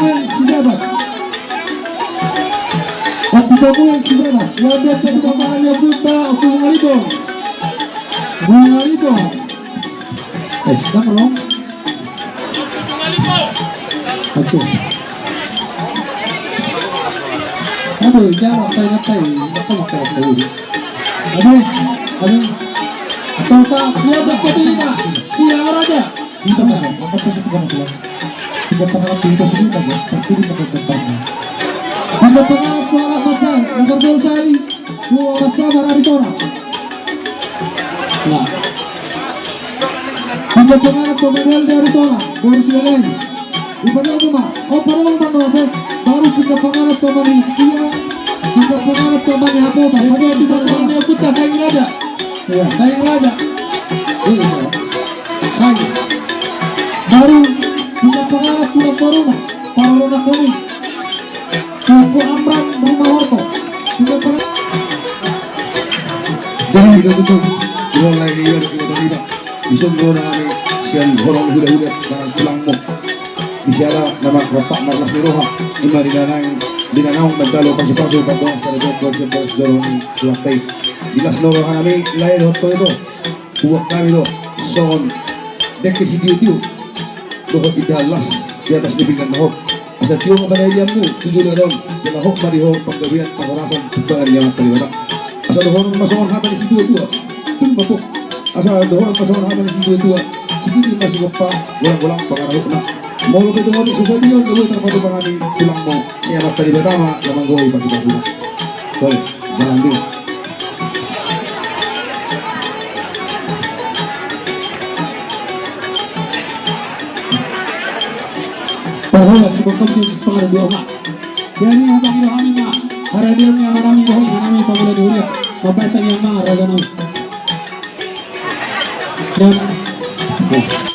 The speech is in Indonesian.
yang sejabat. Waktu kamu yang sejabat. Yang biasa kebanggaannya putra Bunga Riko. Bunga Riko. Siapa dong? Oke. Aduh, jawab saya apa makan dulu. Aduh. Apakah dia berketika? Siang raja. Bisa kan? Apa sih kita bilang? Kita pernah kita sendiri kan? Seperti di depannya. Kita pernah suara pasal nomor 2 sari. Dua sabar Arizona. Nah. Kita pernah pemain dari Arizona. Boris Leleng. Ibadah rumah. Oh, parang panood. Baru kita pernah pemain Siang. Kita pernah pemain Haposa. Hanya kita pernah putar Sayang Raja. Ya, Sayang Raja. Saya baru kita pengarap pulang Corona kami Tuku Amran Rumah Horto kita pernah jangan hidup mulai dia kita tidak bisa mengurangi sekian orang sudah dengan selangmu bicara nama kotak markas miroha lima dinanang mentalo pagi-pagi pagong pada dorong suatai jelas norohan kami lain hoto itu buat kami loh son dekat video bahwa idalas di atas dipinggan mahok asa tiyo nga kanaylianmu tujuh na ron yung mahok mariho panggawian pangarapan tutaan niya kaliwanak asa dohon masongan hatan ni sido tua tung mapok asa dohon masongan hatan ni sido tua sige masih pa walang pangarahok na molo ko tungo sa sa diyon gawin ang matupangani silang mo niya mas taliba tama lamang goy pagkakuna tol jalan din bahwa sebab pengaruh dua mak. Jadi apa kira kami mak? Haradir ni kami bohong kami pamula dunia. Bapak tanya mak raga nau. Dan